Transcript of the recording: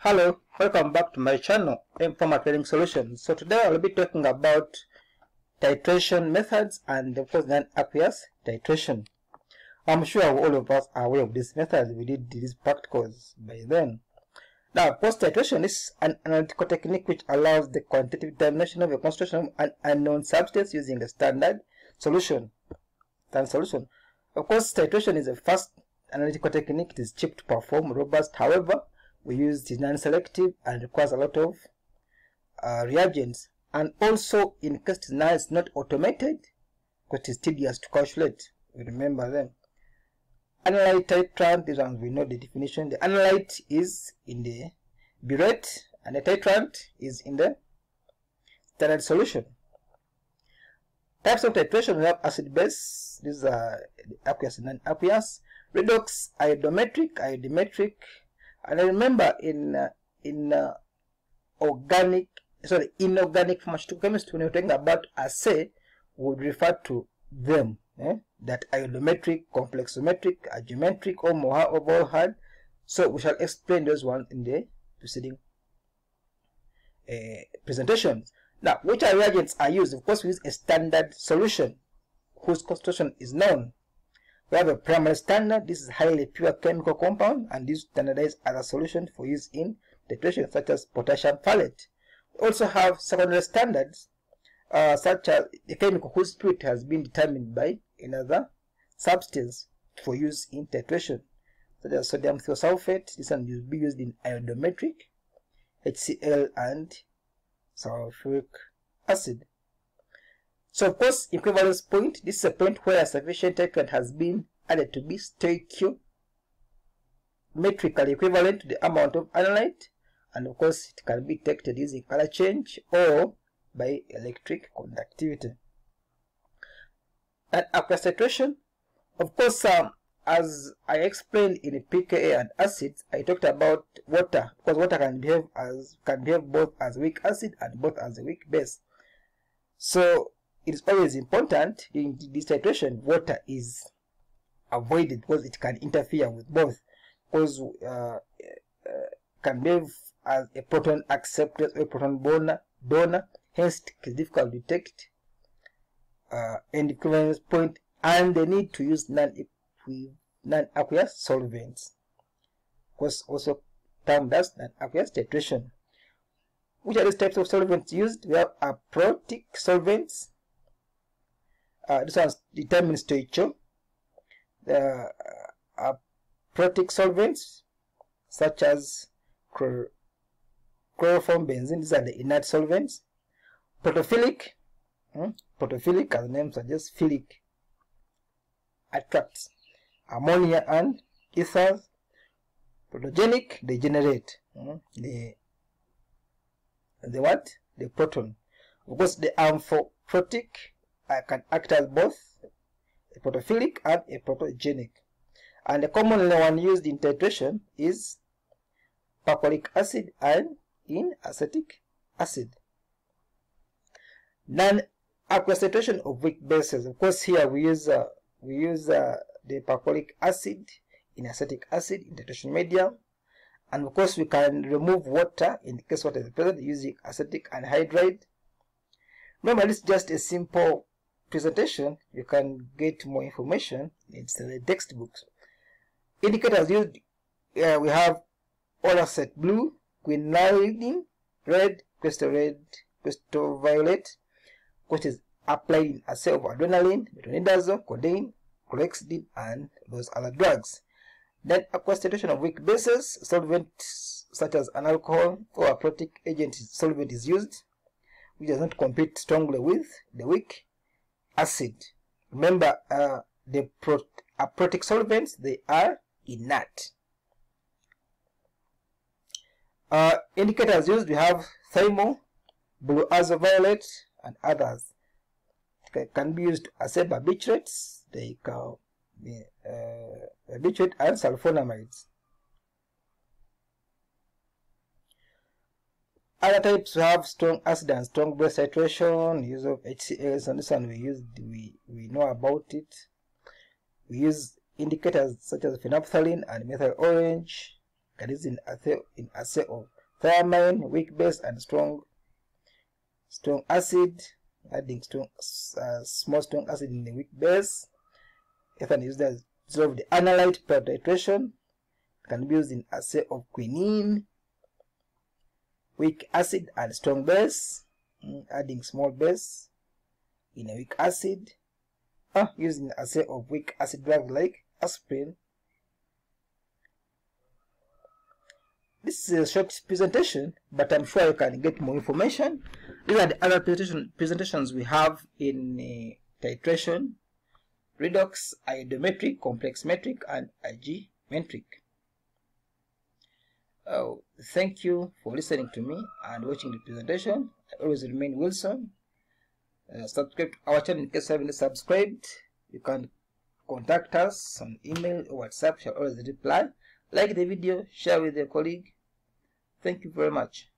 Hello, welcome back to my channel, Amphiprotic Solutions. So today I'll be talking about titration methods and of course non-aqueous titration. I'm sure all of us are aware of these methods. We did these practicals by then. Now, post-titration is an analytical technique which allows the quantitative determination of a concentration of an unknown substance using a standard solution. Of course, titration is a fast analytical technique. It is cheap to perform, robust. However, we use it non-selective and requires a lot of reagents. And also, in case it's not automated, because it is tedious to calculate. We remember them. Analyte, titrant, these ones we know the definition. The analyte is in the burette, and the titrant is in the standard solution. Types of titration: we have acid-base. These are aqueous and non-aqueous. Redox, iodometric, iodometric. And I remember in inorganic pharmaceutical chemistry, when we're talking about assay, we would refer to them. That iodometric, complexometric, geometric, or more of all had. So we shall explain those ones in the preceding presentations. Now, which reagents are used? Of course, we use a standard solution whose concentration is known. We have a primary standard. This is highly pure chemical compound, and this standardized other solution for use in titration, such as potassium phthalate. We also have secondary standards, such as a chemical whose purity has been determined by another substance for use in titration, such as sodium thiosulphate. This one will be used in iodometric, HCl, and sulfuric acid. So, of course, equivalence point. This is a point where a sufficient titrant has been added to be stoichiometrically equivalent to the amount of analyte, and of course, it can be detected using color change or by electric conductivity. And aqueous titration, of course, as I explained in pKa and acids, I talked about water, because water can behave both as weak acid and both as a weak base. So it is always important in this titration, water is avoided because it can interfere with both, because can behave as a proton acceptor or a proton donor, hence it is difficult to detect end equivalence point, and the need to use non-aqueous solvents, was also termed as non-aqueous titration. Which are these types of solvents used? We have aprotic solvents. This one determines stoichio. The aprotic solvents, such as chloroform, benzene, these are the inert solvents. Protophilic, protophilic, as the name suggests, philic, attracts ammonia and ethers. Protogenic, they generate the proton. Of course, the amphiprotic can act as both a protophilic and a protogenic. And the common one used in titration is perchloric acid and in acetic acid. Non-aqueous titration of weak bases. Of course, here we use the perchloric acid in acetic acid in titration medium. And of course, we can remove water in the case water is present using acetic anhydride. Remember, this is just a simple presentation. You can get more information in the textbooks. Indicators used, we have oracet blue, quinine red, crystal violet, which is applied in assay of adrenaline, metronidazole, codeine, chlorhexidine, and those other drugs. Then aqueous titration of weak bases, solvents such as an alcohol or a aprotic agent solvent is used, which does not compete strongly with the weak acid. Remember, the aprotic solvents, they are inert. Indicators used, we have thermal, blue ultraviolet, and others. It can be used to assay barbiturates, they can be barbiturate and sulfonamides. Other types we have strong acid and strong base titration, use of HCl, and this one we know about it. We use indicators such as phenolphthalein and methyl orange, can use in assay of thiamine, weak base, and strong acid, adding small strong acid in the weak base. You can use the dissolved analyte per titration. Can be used in assay of quinine, weak acid and strong base, adding small base in a weak acid. Using assay of weak acid drugs like aspirin. This is a short presentation, but I'm sure you can get more information. These are the other presentations we have in titration, redox, iodometrie, complex metric, and metric. Thank you for listening to me and watching the presentation. I always remain Wilson. Subscribe to our channel in case you haven't subscribed. You can contact us on email or WhatsApp. Shall always reply. Like the video, share with your colleague. Thank you very much.